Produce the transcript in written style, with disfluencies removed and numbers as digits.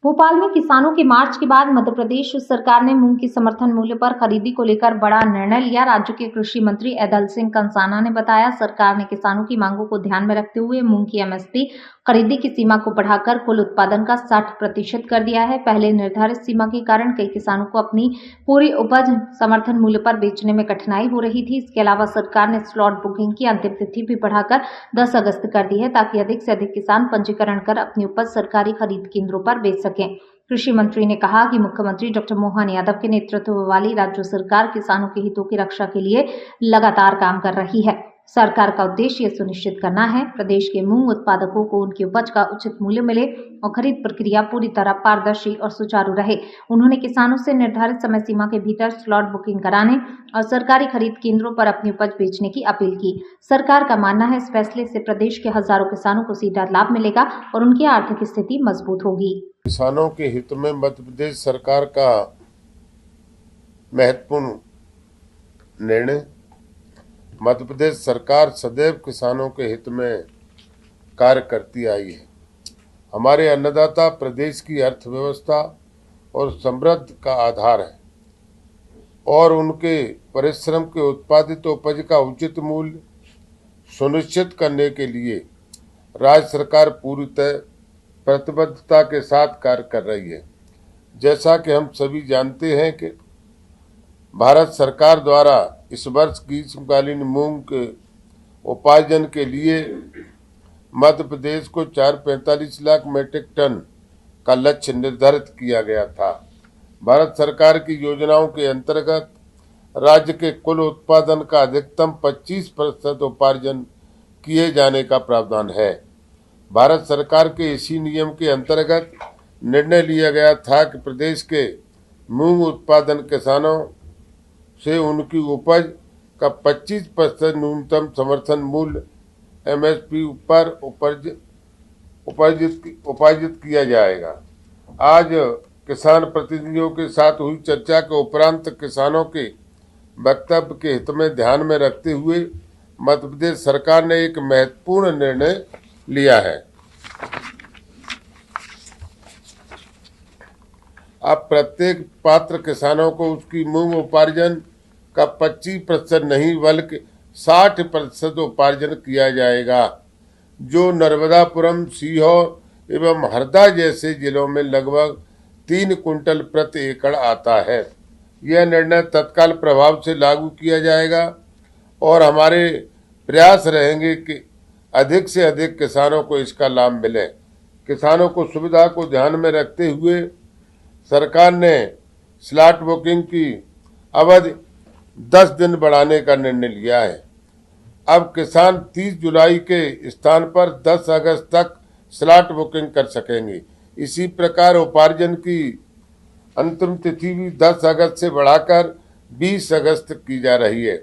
भोपाल में किसानों के मार्च के बाद मध्य प्रदेश सरकार ने मूंग की समर्थन मूल्य पर खरीदी को लेकर बड़ा निर्णय लिया। राज्य के कृषि मंत्री ऐदल सिंह कंसाना ने बताया, सरकार ने किसानों की मांगों को ध्यान में रखते हुए मूंग की एमएसपी खरीदी की सीमा को बढ़ाकर कुल उत्पादन का 60% कर दिया है। पहले निर्धारित सीमा के कारण कई किसानों को अपनी पूरी उपज समर्थन मूल्य पर बेचने में कठिनाई हो रही थी। इसके अलावा सरकार ने स्लॉट बुकिंग की अंतिम तिथि भी बढ़ाकर 10 अगस्त कर दी है, ताकि अधिक से अधिक किसान पंजीकरण कर अपनी उपज सरकारी खरीद केंद्रों पर बेच सकें। कृषि मंत्री ने कहा कि मुख्यमंत्री डॉक्टर मोहन यादव के नेतृत्व वाली राज्य सरकार किसानों के हितों की रक्षा के लिए लगातार काम कर रही है। सरकार का उद्देश्य यह सुनिश्चित करना है प्रदेश के मूंग उत्पादकों को उनकी उपज का उचित मूल्य मिले और खरीद प्रक्रिया पूरी तरह पारदर्शी और सुचारू रहे। उन्होंने किसानों से निर्धारित समय सीमा के भीतर स्लॉट बुकिंग कराने और सरकारी खरीद केंद्रों पर अपनी उपज बेचने की अपील की। सरकार का मानना है, इस फैसले से प्रदेश के हजारों किसानों को सीधा लाभ मिलेगा और उनकी आर्थिक स्थिति मजबूत होगी। किसानों के हित में मध्य प्रदेश सरकार का महत्वपूर्ण निर्णय। मध्य प्रदेश सरकार सदैव किसानों के हित में कार्य करती आई है। हमारे अन्नदाता प्रदेश की अर्थव्यवस्था और समृद्धि का आधार है और उनके परिश्रम के उत्पादित उपज का उचित मूल्य सुनिश्चित करने के लिए राज्य सरकार पूर्णतः प्रतिबद्धता के साथ कार्य कर रही है। जैसा कि हम सभी जानते हैं कि भारत सरकार द्वारा इस वर्ष ग्रीष्मकालीन मूंग के उपार्जन के लिए मध्य प्रदेश को 445 लाख मीट्रिक टन का लक्ष्य निर्धारित किया गया था। भारत सरकार की योजनाओं के अंतर्गत राज्य के कुल उत्पादन का अधिकतम 25% उपार्जन किए जाने का प्रावधान है। भारत सरकार के इसी नियम के अंतर्गत निर्णय लिया गया था कि प्रदेश के मूंग उत्पादन किसानों से उनकी उपज का 25% न्यूनतम समर्थन मूल्य एमएसपी पर उपार्जित किया जाएगा। आज किसान प्रतिनिधियों के साथ हुई चर्चा के उपरांत किसानों के वक्तव्य के हित में ध्यान में रखते हुए मध्य प्रदेश सरकार ने एक महत्वपूर्ण निर्णय लिया है। अब प्रत्येक पात्र किसानों को उसकी मूंग उपार्जन का 25% नहीं बल्कि 60% उपार्जन किया जाएगा, जो नर्मदापुरम, सीहोर एवं हरदा जैसे जिलों में लगभग 3 कुंटल प्रति एकड़ आता है। यह निर्णय तत्काल प्रभाव से लागू किया जाएगा और हमारे प्रयास रहेंगे कि अधिक से अधिक किसानों को इसका लाभ मिले। किसानों को सुविधा को ध्यान में रखते हुए सरकार ने स्लॉट बुकिंग की अवधि 10 दिन बढ़ाने का निर्णय लिया है। अब किसान 30 जुलाई के स्थान पर 10 अगस्त तक स्लॉट बुकिंग कर सकेंगे। इसी प्रकार उपार्जन की अंतिम तिथि भी 10 अगस्त से बढ़ाकर 20 अगस्त की जा रही है।